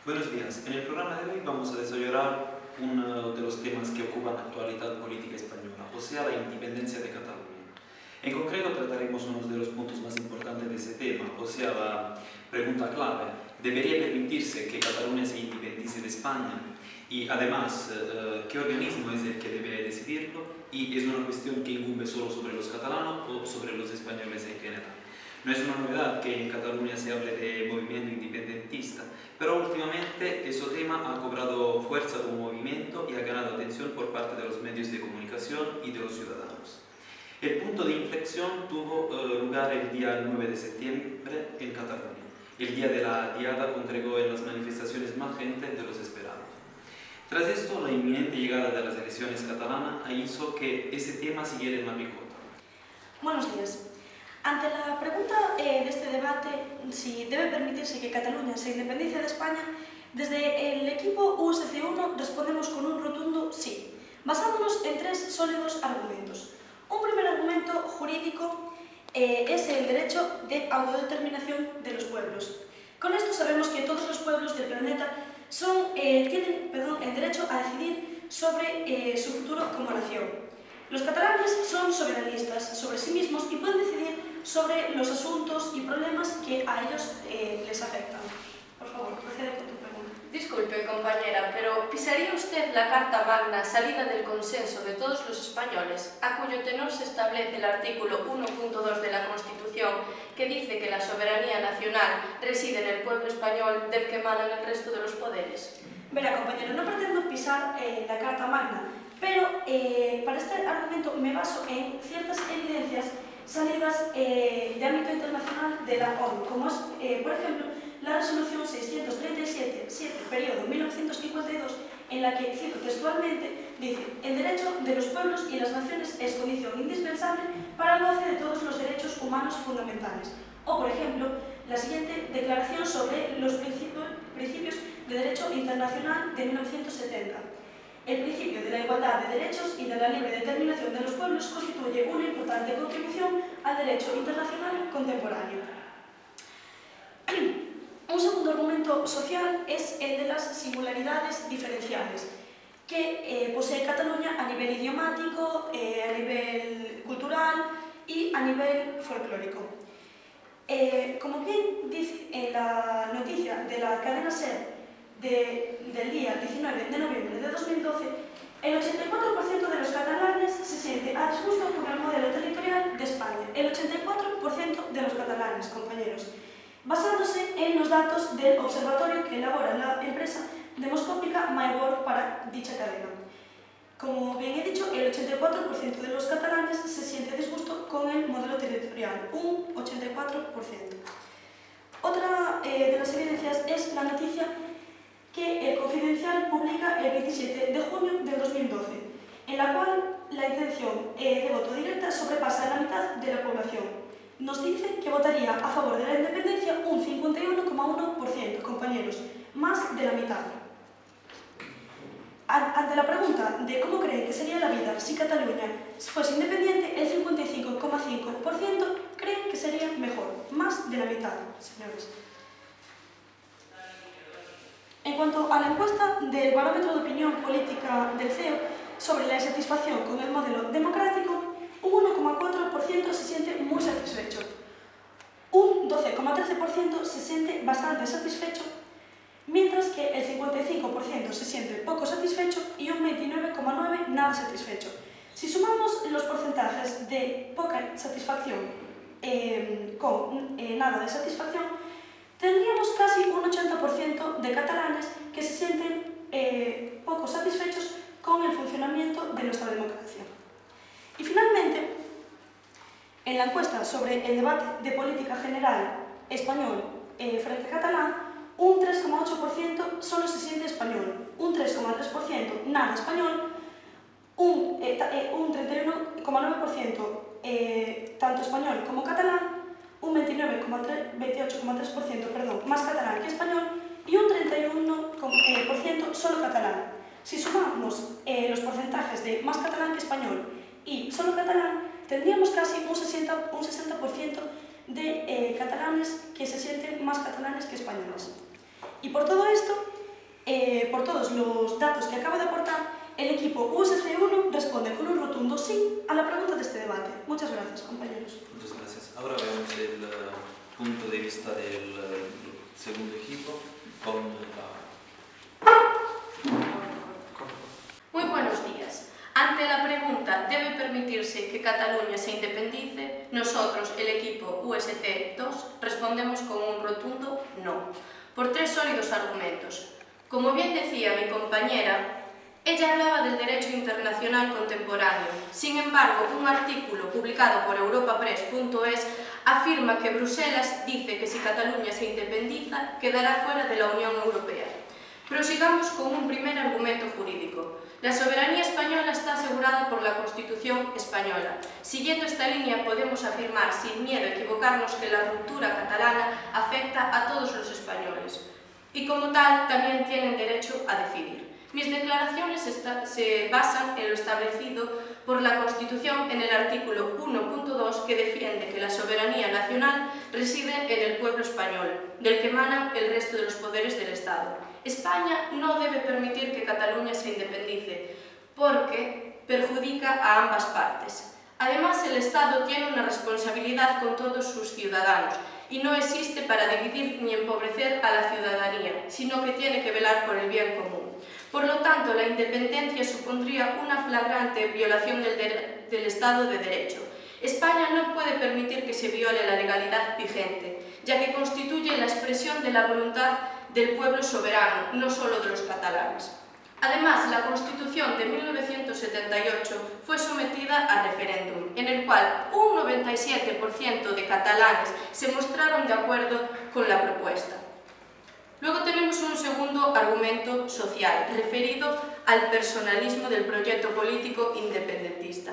Buenos días. En el programa de hoy vamos a desarrollar uno de los temas que ocupan la actualidad política española, o sea, la independencia de Cataluña. En concreto trataremos uno de los puntos más importantes de ese tema, o sea, la pregunta clave: ¿debería permitirse que Cataluña se independice de España? Y además, ¿qué organismo es el que debe decidirlo? ¿Y es una cuestión que incumbe solo sobre los catalanes o sobre los españoles en general? No es una novedad que en Cataluña se hable de movimiento independentista, pero últimamente ese tema ha cobrado fuerza como movimiento y ha ganado atención por parte de los medios de comunicación y de los ciudadanos. El punto de inflexión tuvo lugar el día 9 de septiembre en Cataluña. El día de la Diada congregó en las manifestaciones más gente de los esperados. Tras esto, la inminente llegada de las elecciones catalanas hizo que ese tema siguiera en la picota. Buenos días. Ante la pregunta de este debate, si debe permitirse que Cataluña se independice de España, desde el equipo USC1 respondemos con un rotundo sí, basándonos en tres sólidos argumentos. Un primer argumento jurídico es el derecho de autodeterminación de los pueblos. Con esto sabemos que todos los pueblos del planeta tienen el derecho a decidir sobre su futuro como nación. Los catalanes son soberanistas sobre sí mismos y pueden decidir sobre los asuntos y problemas que a ellos les afectan. Por favor, procede con tu pregunta. Disculpe, compañera, pero ¿pisaría usted la Carta Magna salida del consenso de todos los españoles, a cuyo tenor se establece el artículo 1.2 de la Constitución, que dice que la soberanía nacional reside en el pueblo español del que emanan el resto de los poderes? Verá, compañero, no pretendo pisar la Carta Magna, pero para este argumento me baso en ciertas evidencias salidas de ámbito internacional de la ONU, como es, por ejemplo, la resolución 637, periodo 1952, en la que, cito textualmente, dice: el derecho de los pueblos y las naciones es condición indispensable para el goce de todos los derechos humanos fundamentales. O, por ejemplo, la siguiente declaración sobre los principios de derecho internacional de 1970. El principio de la igualdad de derechos y de la libre determinación de los pueblos constituye una importante contribución al derecho internacional contemporáneo. Un segundo argumento social es el de las singularidades diferenciales que posee Cataluña a nivel idiomático, a nivel cultural y a nivel folclórico. Como bien dice en la noticia de la cadena SER del día 19 de noviembre de 2012, el 84% de los catalanes se siente a disgusto con el modelo territorial de España. El 84% de los catalanes, compañeros, basándose en los datos del observatorio que elabora la empresa demoscópica MyWorld para dicha cadena. Como bien he dicho, el 84% de los catalanes se siente a disgusto con el modelo territorial, un 84%. Otra de las evidencias es la noticia que el Confidencial publica el 27 de junio del 2012, en la cual la intención de voto directa sobrepasa la mitad de la población. Nos dice que votaría a favor de la independencia un 51,1%, compañeros, más de la mitad. Ante la pregunta de cómo creen que sería la vida si Cataluña fuese independiente, el 55,5% creen que sería mejor, más de la mitad, señores. En cuanto a la encuesta del Barómetro de Opinión Política del CEO sobre la insatisfacción con el modelo democrático, un 1,4% se siente muy satisfecho, un 12,13% se siente bastante satisfecho, mientras que el 55% se siente poco satisfecho y un 29,9% nada satisfecho. Si sumamos los porcentajes de poca satisfacción con nada de satisfacción, tendríamos casi un 80% de catalanes que se sienten poco satisfechos con el funcionamiento de nuestra democracia. Y finalmente, en la encuesta sobre el debate de política general español frente a catalán, un 3,8% solo se siente español, un 3,3% nada español, un 31,9% tanto español como catalán, un 28,3% más catalán que español y un 31% solo catalán. Si sumamos los porcentajes de más catalán que español y solo catalán, tendríamos casi un 60% de catalanes que se sienten más catalanes que españoles. Y por todo esto, por todos los datos que acabo de aportar, el equipo USC1 responde con un rotundo sí a la pregunta de este debate. Muchas gracias, compañeros. Muchas gracias. Ahora vemos el punto de vista del segundo equipo con Muy buenos días. Ante la pregunta ¿debe permitirse que Cataluña se independice?, nosotros, el equipo USC2, respondemos con un rotundo no, por tres sólidos argumentos. Como bien decía mi compañera, ella hablaba del derecho internacional contemporáneo. Sin embargo, un artículo publicado por europapress.es afirma que Bruselas dice que si Cataluña se independiza, quedará fuera de la Unión Europea. Prosigamos con un primer argumento jurídico. La soberanía española está asegurada por la Constitución española. Siguiendo esta línea, podemos afirmar sin miedo a equivocarnos que la ruptura catalana afecta a todos los españoles. Y como tal, también tienen derecho a decidir. Mis declaraciones se basan en lo establecido por la Constitución en el artículo 1.2, que defiende que la soberanía nacional reside en el pueblo español, del que emanan el resto de los poderes del Estado. España no debe permitir que Cataluña se independice, porque perjudica a ambas partes. Además, el Estado tiene una responsabilidad con todos sus ciudadanos y no existe para dividir ni empobrecer a la ciudadanía, sino que tiene que velar por el bien común. Por lo tanto, la independencia supondría una flagrante violación del Estado de Derecho. España no puede permitir que se viole la legalidad vigente, ya que constituye la expresión de la voluntad del pueblo soberano, no solo de los catalanes. Además, la Constitución de 1978 fue sometida a referéndum, en el cual un 97% de catalanes se mostraron de acuerdo con la propuesta. Luego tenemos un segundo argumento social, referido al personalismo del proyecto político independentista.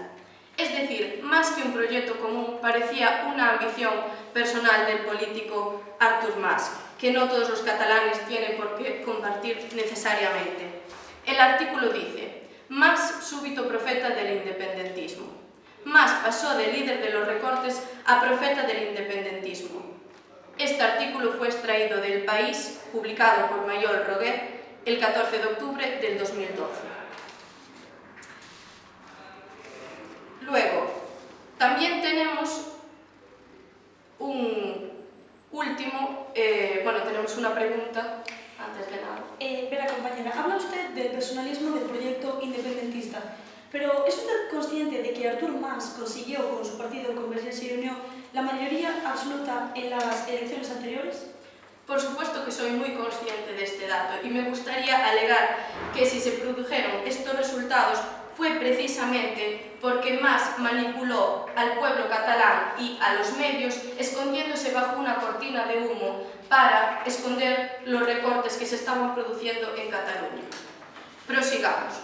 Es decir, más que un proyecto común, parecía una ambición personal del político Artur Mas, que no todos los catalanes tienen por qué compartir necesariamente. El artículo dice: Mas, súbito profeta del independentismo. Mas pasó de líder de los recortes a profeta del independentismo. Este artículo fue extraído del País, publicado por Mayol Rogué, el 14 de octubre del 2012. Luego, también tenemos un último, tenemos una pregunta, antes de nada. Verá, compañera, habla usted del personalismo del proyecto independentista, pero ¿es usted consciente de que Artur Mas consiguió con su partido Convergencia y Unión la mayoría absoluta en las elecciones anteriores? Por supuesto que soy muy consciente de este dato y me gustaría alegar que si se produjeron estos resultados fue precisamente porque Mas manipuló al pueblo catalán y a los medios escondiéndose bajo una cortina de humo para esconder los recortes que se estaban produciendo en Cataluña. Prosigamos.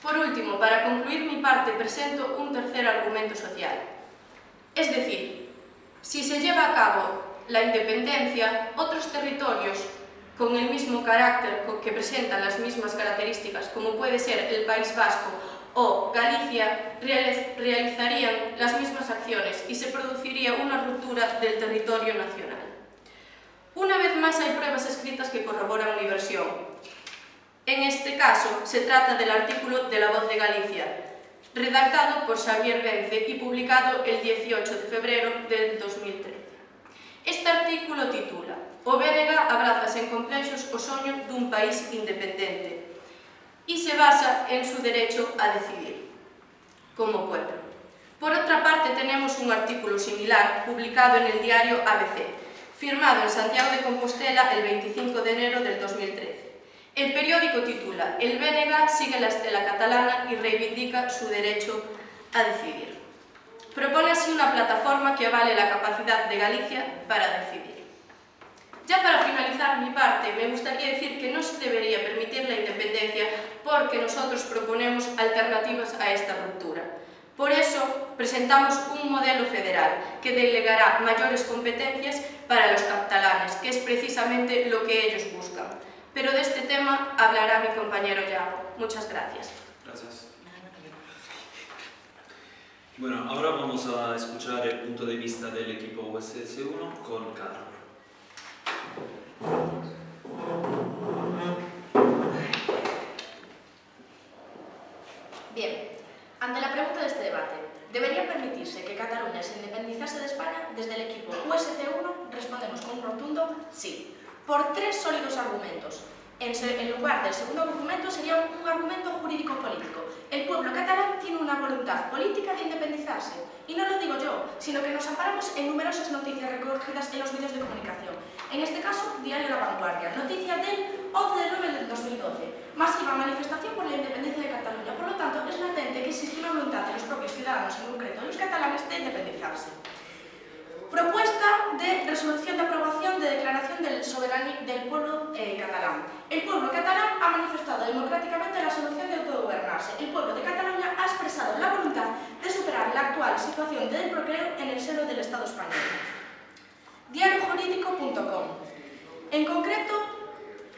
Por último, para concluir mi parte, presento un tercer argumento social. Es decir, si se lleva a cabo la independencia, otros territorios con el mismo carácter, que presentan las mismas características, como puede ser el País Vasco o Galicia, realizarían las mismas acciones y se produciría una ruptura del territorio nacional. Una vez más, hay pruebas escritas que corroboran mi versión. En este caso, se trata del artículo de La Voz de Galicia, redactado por Xavier Vence y publicado el 18 de febrero del 2013. Este artículo titula: O BNG abraza sen complexos o soño dun país independente y se basa en su derecho a decidir como pueblo. Por otra parte, tenemos un artículo similar publicado en el diario ABC, firmado en Santiago de Compostela el 25 de enero del 2013. El periódico titula: El BNG sigue la estela catalana y reivindica su derecho a decidir. Propone así una plataforma que avale la capacidad de Galicia para decidir. Ya para finalizar mi parte, me gustaría decir que no se debería permitir la independencia porque nosotros proponemos alternativas a esta ruptura. Por eso presentamos un modelo federal que delegará mayores competencias para los catalanes, que es precisamente lo que ellos buscan. Pero de este tema hablará mi compañero Yago. Muchas gracias. Gracias. Bueno, ahora vamos a escuchar el punto de vista del equipo USS1 con Carlos. Cataluña se independizase de España, desde el equipo USC1 respondemos con un rotundo sí, por 3 sólidos argumentos. En lugar del segundo argumento sería un argumento jurídico-político. El pueblo catalán tiene una voluntad política de independizarse. Y no lo digo yo, sino que nos amparamos en numerosas noticias recogidas en los medios de comunicación. En este caso, Diario La Vanguardia, noticia del 11 de 9 del 2012. Masiva manifestación por la independencia de Cataluña. Por lo tanto, es latente que existe una voluntad de los propios ciudadanos, en concreto los catalanes, de independizarse. Propuesta de resolución de aprobación de declaración del pueblo catalán. El pueblo catalán ha manifestado democráticamente la solución de autogobernarse. El pueblo de Cataluña ha expresado la voluntad de superar la actual situación de desbloqueo en el seno del Estado español. Diariojurídico.com. En concreto,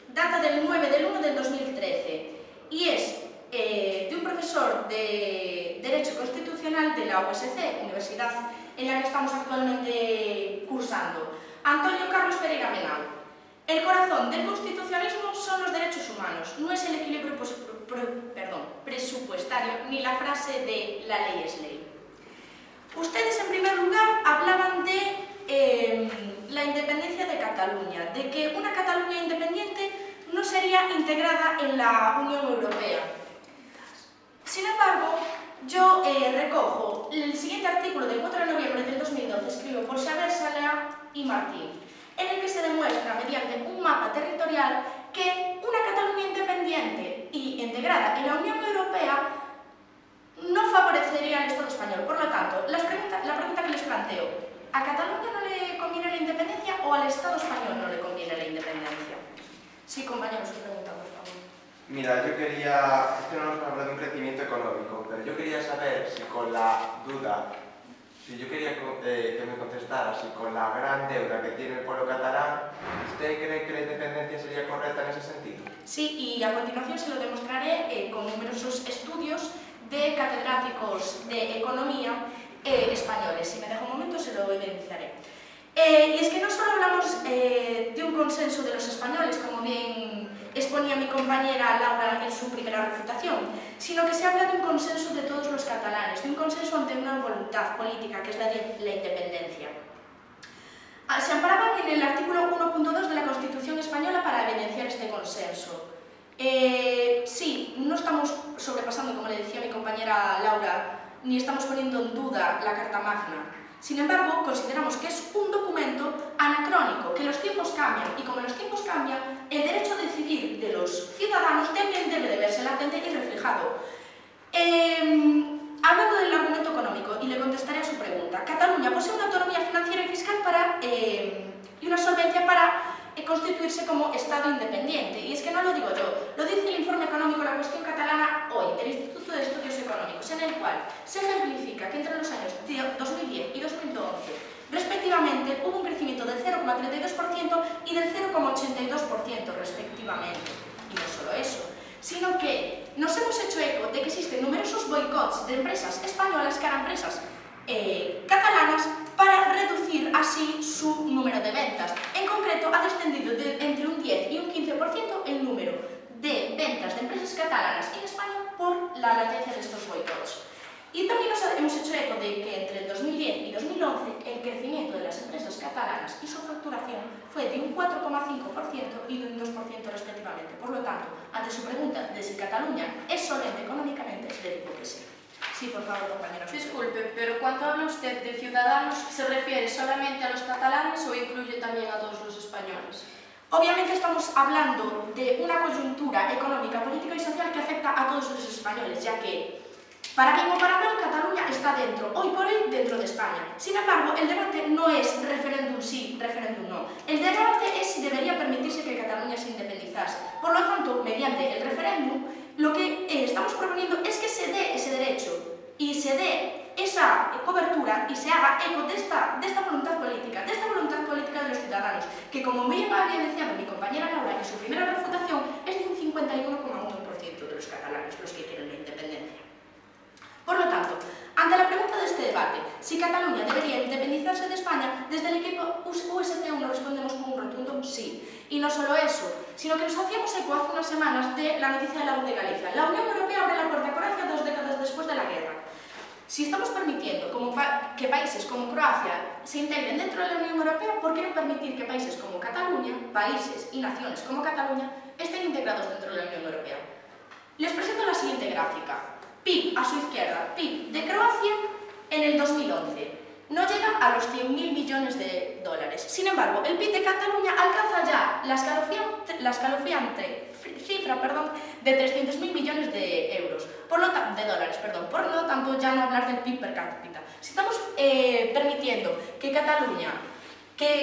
data del 9 del 1 del 2013 y es de un profesor de Derecho Constitucional de la USC, universidad en la que estamos actualmente cursando, Antonio Carlos Pereira Menao. El corazón del constitucionalismo son los derechos humanos, no es el equilibrio presupuestario ni la frase de la ley es ley. Ustedes, en primer lugar, hablaban de la independencia de Cataluña, de que una Cataluña independiente no sería integrada en la Unión Europea. Sin embargo, yo recojo el siguiente artículo del 4 de noviembre del 2012, escrito por Xavier Sala y Martín, en el que se demuestra mediante un mapa territorial que una Cataluña independiente y integrada en la Unión Europea no favorecería al Estado español. Por lo tanto, la pregunta que les planteo, ¿a Cataluña no le conviene la independencia o al Estado español no le conviene la independencia? Sí, compañeros, su pregunta, por favor. Mira, yo quería, es que no nos habla de un crecimiento económico, pero yo quería saber si con la duda, si yo quería que me contestara, si con la gran deuda que tiene el pueblo catalán, ¿usted cree que la independencia sería correcta en ese sentido? Sí, y a continuación se lo demostraré con numerosos estudios de catedráticos de economía españoles. Si me deja un momento se lo evidenciaré. Y es que no solo hablamos de un consenso de los españoles, como bien exponía mi compañera Laura en su primera refutación, sino que se habla de un consenso de todos los catalanes, de un consenso ante una voluntad política, que es la de la independencia. Se amparaban en el artículo 1.2 de la Constitución española para evidenciar este consenso. Sí, no estamos sobrepasando, como le decía mi compañera Laura, ni estamos poniendo en duda la Carta Magna. Sin embargo, consideramos que es un documento anacrónico, que los tiempos cambian, y como los tiempos cambian, el derecho a decidir de los ciudadanos también debe de verse latente y reflejado. Hablando del argumento económico, y le contestaré a su pregunta, Cataluña posee una autonomía financiera y fiscal y una solvencia para constituirse como Estado independiente. Y es que no lo digo yo, lo dice el informe económico La Cuestión Catalana hoy, del Instituto de Estudios Económicos, en el cual se ejemplifica que entre los años 2010 y 2011, respectivamente, hubo un crecimiento del 0,32% y del 0,82% respectivamente. Y no solo eso, sino que nos hemos hecho eco de que existen numerosos boicots de empresas españolas que eran empresas catalanas para reducir así su número de ventas. En concreto, ha descendido entre un 10 y un 15% el número de ventas de empresas catalanas en España por la latencia de estos boicots. Y también nos hemos hecho eco de que entre el 2010 y 2011 el crecimiento de las empresas catalanas y su facturación fue de un 4,5% y de un 2% respectivamente. Por lo tanto, ante su pregunta de si Cataluña es solvente económicamente, le digo que sí. Sí, por favor, compañeros. Disculpe, pero cuando habla usted de ciudadanos, ¿se refiere solamente a los catalanes o incluye también a todos los españoles? Obviamente estamos hablando de una coyuntura económica, política y social que afecta a todos los españoles, ya que, para bien o para mal, Cataluña está dentro, hoy por hoy, dentro de España. Sin embargo, el debate no es referéndum sí, referéndum no. El debate es si debería permitirse que Cataluña se independizase. Por lo tanto, mediante el referéndum, lo que estamos proponiendo es que se dé ese derecho y se dé esa cobertura y se haga eco de esta voluntad política, de los ciudadanos, que, como bien había mencionado mi compañera Laura en su primera refutación, es de un 51,1% de los catalanes los que quieren la independencia. Por lo tanto, ante la pregunta de este debate, si Cataluña debería independizarse de España, desde el equipo USC1 respondemos con un rotundo sí. Y no solo eso, sino que nos hacíamos eco hace unas semanas de la noticia de La Voz de Galicia. La Unión Europea abre la puerta a Croacia 2 décadas después de la guerra. Si estamos permitiendo que países como Croacia se integren dentro de la Unión Europea, ¿por qué no permitir que países como Cataluña, países y naciones como Cataluña, estén integrados dentro de la Unión Europea? Les presento la siguiente gráfica. PIB a su izquierda, PIB de Croacia en el 2011. No llega a los 100.000 millones de dólares. Sin embargo, el PIB de Cataluña alcanza ya la escalofriante cifra de 300.000 millones de euros, de dólares. Por lo tanto, ya no hablar del PIB per cápita. Si estamos permitiendo que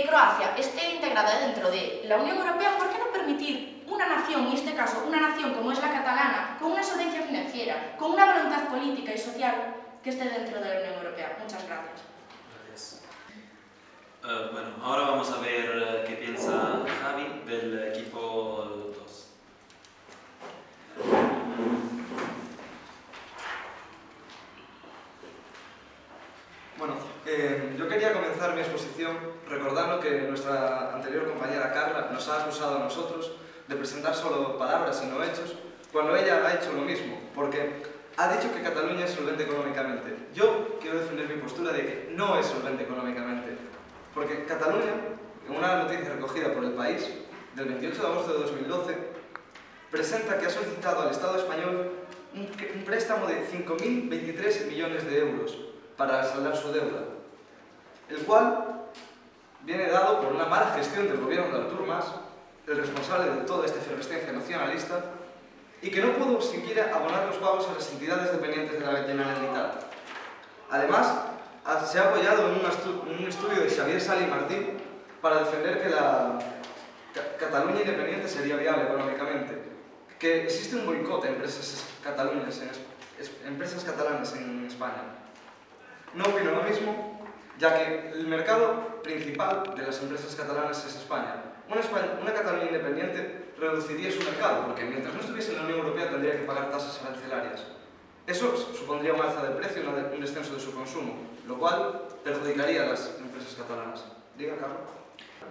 Croacia esté integrada dentro de la Unión Europea, ¿por qué no permitir una nación, en este caso una nación como es la catalana, con una solvencia financiera, con una voluntad política y social que esté dentro de la Unión Europea? Muchas gracias. Bueno, ahora vamos a ver qué piensa Javi del equipo 2. Bueno, yo quería comenzar mi exposición recordando que nuestra anterior compañera Carla nos ha acusado a nosotros de presentar solo palabras y no hechos, cuando ella ha hecho lo mismo, porque ha dicho que Cataluña es solvente económicamente. Yo quiero defender mi postura de que no es solvente económicamente, porque Cataluña, en una noticia recogida por El País, del 28 de agosto de 2012, presenta que ha solicitado al Estado español un préstamo de 5.023 millones de euros para saldar su deuda, el cual viene dado por una mala gestión del gobierno de Artur Mas, el responsable de toda esta efervescencia nacionalista, y que no pudo siquiera abonar los pagos a las entidades dependientes de la Generalitat. Además, se ha apoyado en un estudio de Xavier Sala y Martín para defender que la Cataluña independiente sería viable económicamente, que existe un boicot a empresas catalanas en España. No opino lo mismo, ya que el mercado principal de las empresas catalanas es España. Una Cataluña independiente reduciría su mercado, porque mientras no estuviese en la Unión Europea tendría que pagar tasas arancelarias. Eso supondría un alza de precio y un descenso de su consumo, lo cual perjudicaría a las empresas catalanas. Diga, Carlos.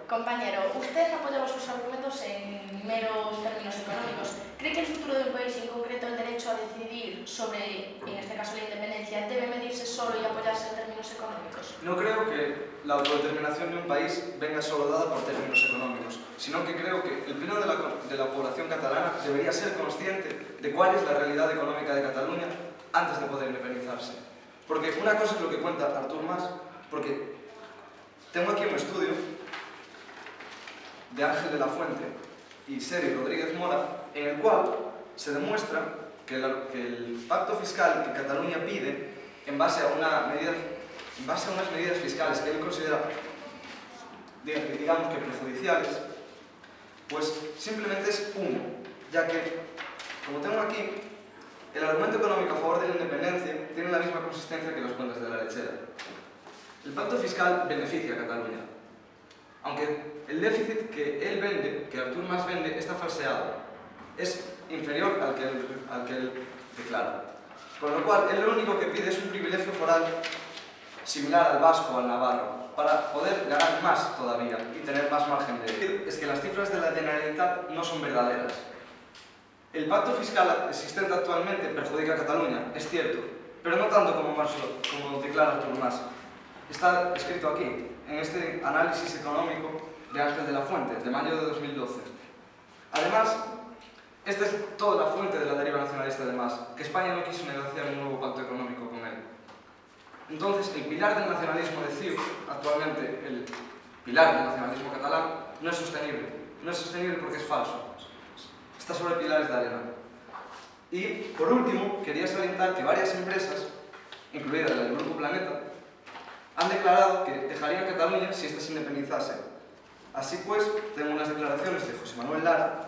Compañero, usted apoyaba sus argumentos en meros términos económicos. ¿Cree que el futuro del país, en concreto el derecho a decidir sobre, en este caso, la independencia, debe medirse solo y apoyarse en términos económicos? No creo que la autodeterminación de un país venga solo dada por términos económicos, sino que creo que el pleno de la población catalana debería ser consciente de cuál es la realidad económica de Cataluña antes de poder independizarse. Porque una cosa es lo que cuenta Artur Mas, porque tengo aquí un estudio de Ángel de la Fuente y Seri Rodríguez Mora, en el cual se demuestra que el pacto fiscal que Cataluña pide, en base a unas medidas fiscales que él considera, digamos que prejudiciales, pues simplemente es humo, ya que, como tengo aquí, el argumento económico a favor de la independencia tiene la misma consistencia que los puentes de la lechera. El pacto fiscal beneficia a Cataluña, aunque el déficit que él vende, que Artur Mas vende, está falseado. Es inferior al que él declara. Con lo cual, él lo único que pide es un privilegio foral similar al vasco o al navarro, para poder ganar más todavía y tener más margen de... Es que las cifras de la Generalitat no son verdaderas. El pacto fiscal existente actualmente perjudica a Cataluña, es cierto, pero no tanto como declara Artur Mas. Está escrito aquí, en este análisis económico de Ángel de la Fuente, de mayo de 2012. Además, esta es toda la fuente de la deriva nacionalista de Mas, que España no quiso negociar un nuevo pacto económico con él. Entonces, el pilar del nacionalismo de CiU, actualmente el pilar del nacionalismo catalán, no es sostenible. No es sostenible porque es falso. Está sobre pilares de arena. Y, por último, quería salientar que varias empresas, incluida la del Grupo Planeta, han declarado que dejarían Cataluña si ésta se independizase. Así pues, tengo unas declaraciones de José Manuel Lara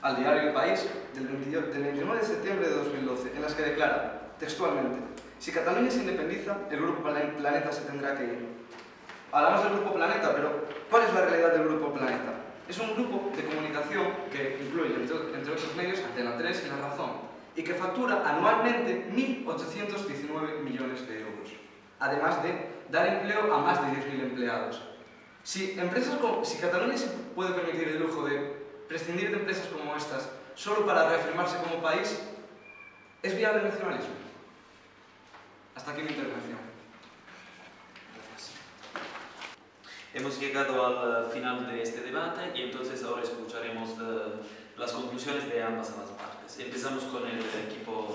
al diario El País del 29 de septiembre de 2012, en las que declara textualmente: si Cataluña se independiza, el Grupo Planeta se tendrá que ir. Hablamos del Grupo Planeta, pero ¿cuál es la realidad del Grupo Planeta? Es un grupo de comunicación que incluye, entre otros medios, Antena 3 y La Razón, y que factura anualmente 1.819 millones de euros, además de dar empleo a más de 10.000 empleados. Si Cataluña se puede permitir el lujo de prescindir de empresas como estas solo para reafirmarse como país, ¿es viable el nacionalismo? Hasta Hasta aquí mi intervención. Gracias. Hemos llegado al final de este debate y entonces ahora escucharemos las conclusiones de ambas las partes. Empezamos con el equipo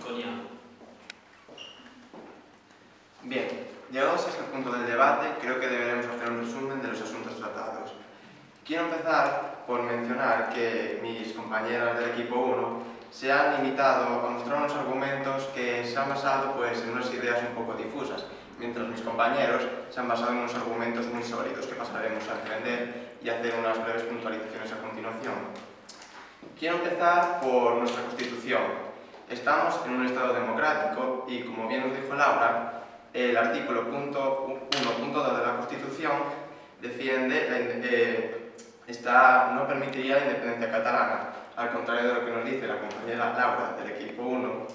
2, con Ian. Bien, llegados a este punto del debate, creo que deberemos hacer un resumen de los asuntos tratados. Quiero empezar por mencionar que mis compañeras del equipo 1 se han limitado a mostrar unos argumentos que se han basado en unas ideas un poco difusas, mientras mis compañeros se han basado en unos argumentos muy sólidos que pasaremos a defender y hacer unas breves puntualizaciones a continuación. Quiero empezar por nuestra Constitución. Estamos en un Estado democrático y, como bien nos dijo Laura, el artículo 1.2 de la Constitución no permitiría la independencia catalana, al contrario de lo que nos dice la compañera Laura del equipo 1,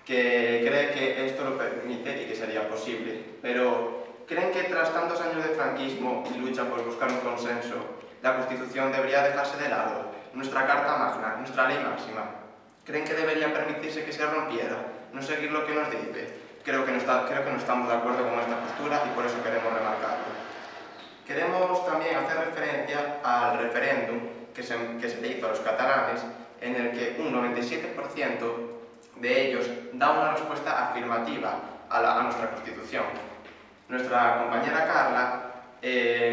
que cree que esto lo permite y que sería posible. Pero, ¿creen que tras tantos años de franquismo y lucha por buscar un consenso, la Constitución debería dejarse de lado? Nuestra Carta Magna, nuestra ley máxima, ¿creen que debería permitirse que se rompiera? ¿No seguir lo que nos dice? Creo que no estamos de acuerdo con esta postura y por eso queremos remarcarlo. Queremos también hacer referencia al referéndum que se le hizo a los catalanes, en el que un 97% de ellos da una respuesta afirmativa a nuestra Constitución. Nuestra compañera Carla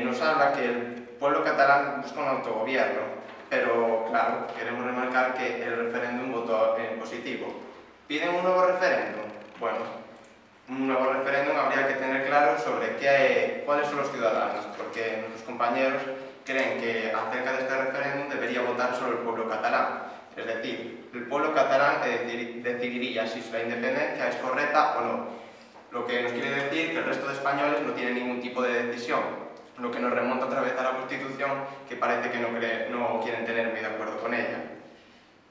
nos habla que el pueblo catalán busca un autogobierno, pero claro, queremos remarcar que el referéndum votó en positivo. ¿Piden un nuevo referéndum? Bueno, un nuevo referéndum habría que tener claro sobre cuáles son los ciudadanos, porque nuestros compañeros creen que acerca de este referéndum debería votar solo el pueblo catalán. Es decir, el pueblo catalán decidiría si la independencia es correcta o no. Lo que nos quiere decir que el resto de españoles no tienen ningún tipo de decisión, lo que nos remonta otra vez a la Constitución, que parece que no quieren tener muy de acuerdo con ella.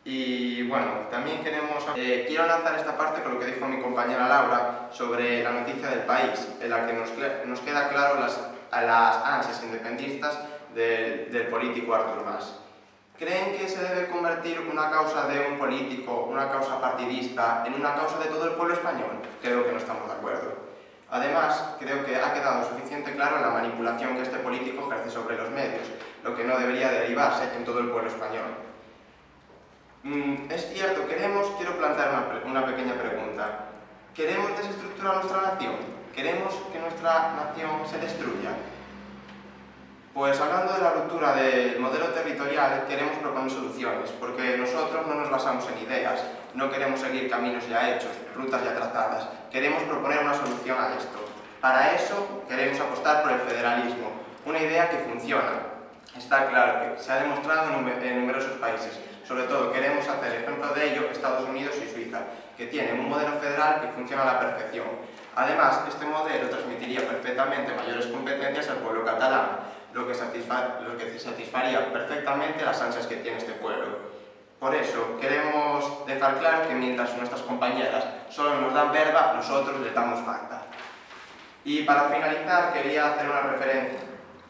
Y bueno, también quiero lanzar esta parte con lo que dijo mi compañera Laura sobre la noticia del País, en la que nos queda claro las ansias independistas del político Artur Mas. ¿Creen que se debe convertir una causa de un político, una causa partidista, en una causa de todo el pueblo español? Creo que no estamos de acuerdo. Además, creo que ha quedado suficiente claro la manipulación que este político ejerce sobre los medios, lo que no debería derivarse en todo el pueblo español. Es cierto, quiero plantear una pequeña pregunta. ¿Queremos desestructurar nuestra nación? ¿Queremos que nuestra nación se destruya? Pues hablando de la ruptura del modelo territorial, queremos proponer soluciones, porque nosotros no nos basamos en ideas, no queremos seguir caminos ya hechos, rutas ya trazadas, queremos proponer una solución a esto. Para eso queremos apostar por el federalismo, una idea que funciona. Está claro que se ha demostrado en numerosos países. Sobre todo queremos hacer ejemplo de ello Estados Unidos y Suiza, que tienen un modelo federal que funciona a la perfección. Además, este modelo transmitiría perfectamente mayores competencias al pueblo catalán, lo que satisfaría perfectamente las ansias que tiene este pueblo. Por eso, queremos dejar claro que mientras nuestras compañeras solo nos dan verba, nosotros les damos facta. Y para finalizar, quería hacer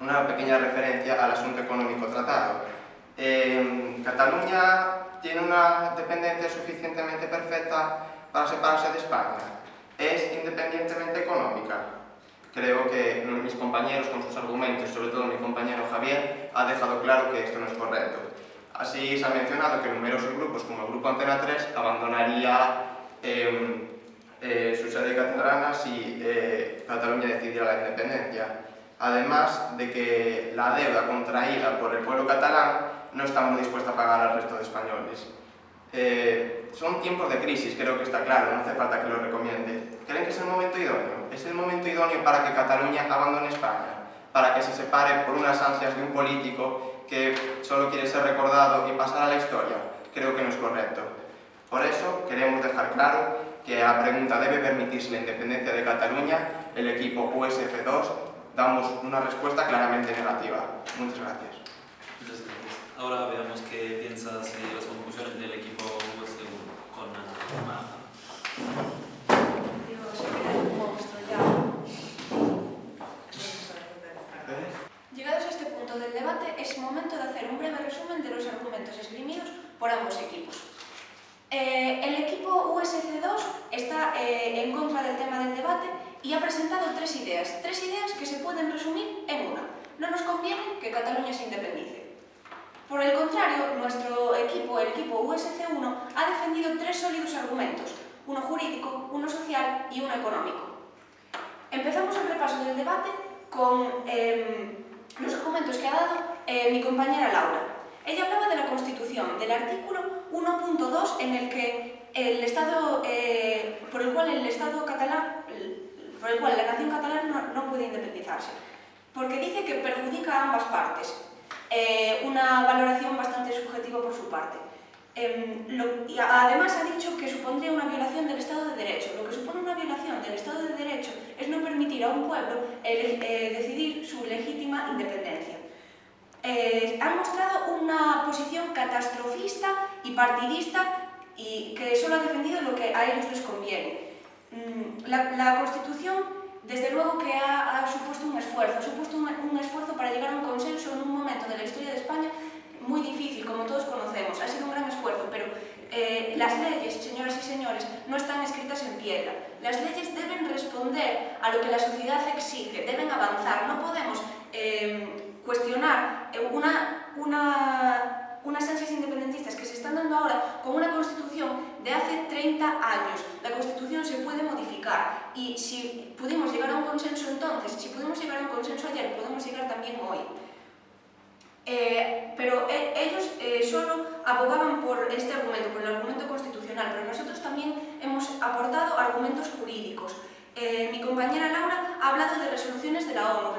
una pequeña referencia al asunto económico tratado. Cataluña tiene una dependencia suficientemente perfecta para separarse de España. Es independientemente económica. Creo que mis compañeros con sus argumentos, sobre todo mi compañero Javier, ha dejado claro que esto no es correcto. Así se ha mencionado que numerosos grupos, como el Grupo Antena 3, abandonaría su sede catalana si Cataluña decidiera la independencia. Además de que la deuda contraída por el pueblo catalán no estamos dispuestos a pagar al resto de españoles. Son tiempos de crisis, creo que está claro, no hace falta que lo recomiende. ¿Creen que es el momento idóneo? ¿Es el momento idóneo para que Cataluña abandone España? Para que se separe por unas ansias de un político que solo quiere ser recordado y pasar a la historia? Creo que no es correcto. Por eso queremos dejar claro que a la pregunta ¿debe permitirse la independencia de Cataluña? El equipo USF2 damos una respuesta claramente negativa. Muchas gracias. Muchas gracias. Ahora veamos qué piensas de las conclusiones del equipo USF1 con Marta. Llegados a este punto del debate, es momento de hacer un breve resumen de los argumentos esgrimidos por ambos equipos. El equipo USC2 está en contra del tema del debate y ha presentado tres ideas que se pueden resumir en una. No nos conviene que Cataluña se independice. Por el contrario, nuestro equipo, el equipo USC1, ha defendido tres sólidos argumentos, uno jurídico, uno social y uno económico. Empezamos el repaso del debate con los argumentos que ha dado mi compañera Laura. Ella hablaba de la Constitución, del artículo 1.2 en el que el Estado, por el cual la nación catalana no puede independizarse, porque dice que perjudica a ambas partes. Una valoración bastante subjetiva por su parte. Y además ha dicho que supondría una violación del Estado de Derecho. Lo que supone una violación del Estado de Derecho es no permitir a un pueblo decidir su legítima independencia. Han mostrado una posición catastrofista y partidista y que solo ha defendido lo que a ellos les conviene. La Constitución, desde luego que ha supuesto un esfuerzo para llegar a un consenso en un momento de la historia de España muy difícil, como todos conocemos. Ha sido un gran esfuerzo, pero las leyes, señoras y señores, no están escritas en piedra. Las leyes deben responder a lo que la sociedad exige, deben avanzar. No podemos cuestionar unas ansias independentistas que se están dando ahora con una Constitución de hace 30 años. La Constitución se puede modificar y si pudimos llegar a un consenso entonces, si pudimos llegar a un consenso ayer, podemos llegar también hoy. Pero ellos solo abogaban por este argumento, por el argumento constitucional, pero nosotros también hemos aportado argumentos jurídicos. Mi compañera Laura ha hablado de resoluciones de la ONU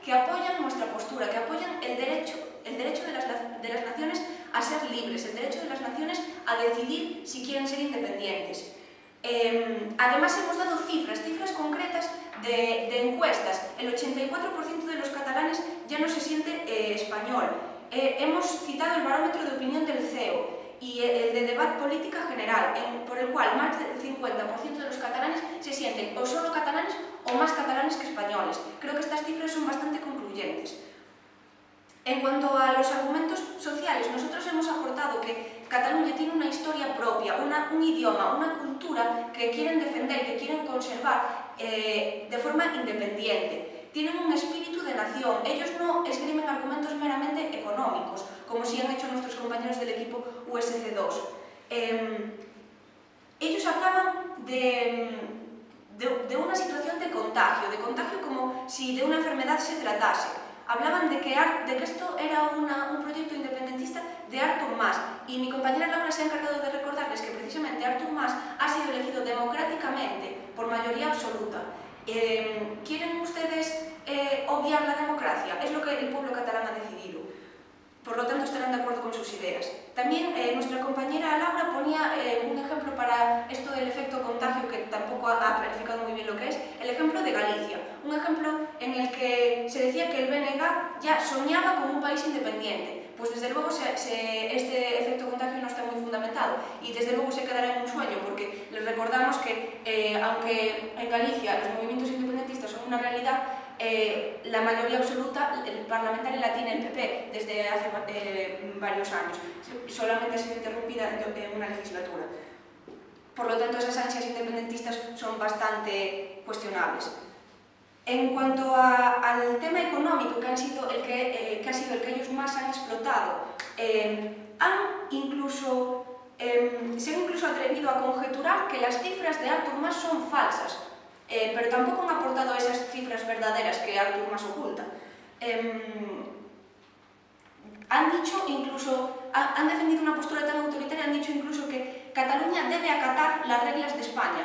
que apoyan nuestra postura, que apoyan el derecho de las naciones a ser libres, el derecho de las naciones a decidir si quieren ser independientes. Además hemos dado cifras concretas de encuestas. El 84% de los catalanes ya no se siente español. Hemos citado el barómetro de opinión del CEO y el de Debat Política General, por el cual más del 50% de los catalanes se sienten o solo catalanes o más catalanes que españoles. Creo que estas cifras son bastante concluyentes. En cuanto a los argumentos sociales, nosotros hemos aportado que Cataluña tiene una historia propia, un idioma, una cultura que quieren defender, que quieren conservar de forma independiente. Tienen un espíritu de nación. Ellos no esgrimen argumentos meramente económicos, como sí han hecho nuestros compañeros del equipo USC2. Ellos hablaban de una situación de contagio como si de una enfermedad se tratase. Hablaban de que esto era un proyecto independentista de Artur Mas, y mi compañera Laura se ha encargado de recordarles que precisamente Artur Mas ha sido elegido democráticamente por mayoría absoluta. ¿Quieren ustedes obviar la democracia? Es lo que el pueblo catalán ha decidido. Por lo tanto, estarán de acuerdo con sus ideas. También nuestra compañera Laura ponía un ejemplo para esto del efecto contagio, que tampoco ha clarificado muy bien lo que es, el ejemplo de Galicia. Un ejemplo en el que se decía que el BNG ya soñaba con un país independiente. Pues desde luego este efecto contagio no está muy fundamentado y desde luego se quedará en un sueño, porque les recordamos que aunque en Galicia los movimientos independentistas son una realidad, la mayoría absoluta parlamentaria la tiene el PP desde hace varios años. Solamente ha sido interrumpida en una legislatura. Por lo tanto, esas ansias independentistas son bastante cuestionables. En cuanto al tema económico, que ha sido el que ellos más han explotado, se han incluso atrevido a conjeturar que las cifras de Artur Mas son falsas. Pero tampoco han aportado esas cifras verdaderas que Artur Mas oculta. Han defendido una postura tan autoritaria, han dicho incluso que Cataluña debe acatar las reglas de España.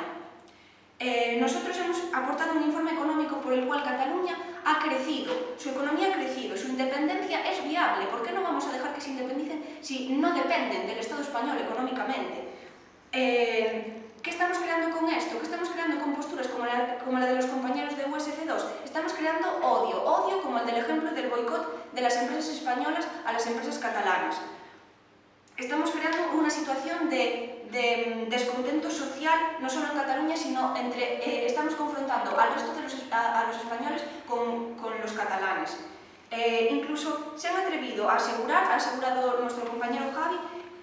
Nosotros hemos aportado un informe económico por el cual Cataluña ha crecido, su economía ha crecido, su independencia es viable. ¿Por qué no vamos a dejar que se independicen si no dependen del Estado español económicamente? ¿Qué estamos creando con esto? ¿Qué estamos creando con posturas como la de los compañeros de USC2? Estamos creando odio como el del ejemplo del boicot de las empresas españolas a las empresas catalanas. Estamos creando una situación de descontento social, no solo en Cataluña, sino estamos confrontando al resto de los españoles con los catalanes. Incluso se han atrevido a asegurar, ha asegurado nuestro compañero Javi,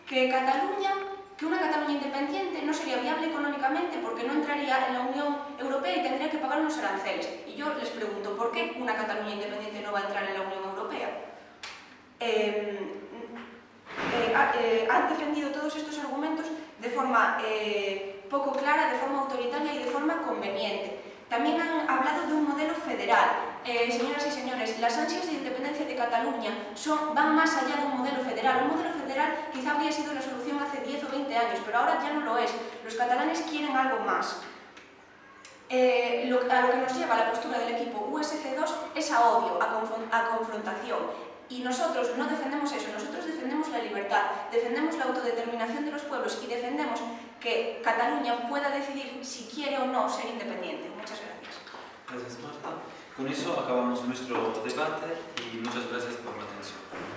que Cataluña que una Cataluña independiente no sería viable económicamente porque no entraría en la Unión Europea y tendría que pagar unos aranceles. Y yo les pregunto, ¿por qué una Cataluña independiente no va a entrar en la Unión Europea? Han defendido todos estos argumentos de forma poco clara, de forma autoritaria y de forma conveniente. También han hablado de un modelo federal. Señoras y señores, las ansias de independencia de Cataluña van más allá de un modelo federal. Un modelo federal quizá habría sido la solución hace 10 o 20 años, pero ahora ya no lo es. Los catalanes quieren algo más. A lo que nos lleva la postura del equipo USC2 es a odio, a confrontación. Y nosotros no defendemos eso, nosotros defendemos la libertad, defendemos la autodeterminación de los pueblos y defendemos que Cataluña pueda decidir si quiere o no ser independiente. Muchas gracias. Gracias, Marta. Con eso acabamos nuestro debate y muchas gracias por la atención.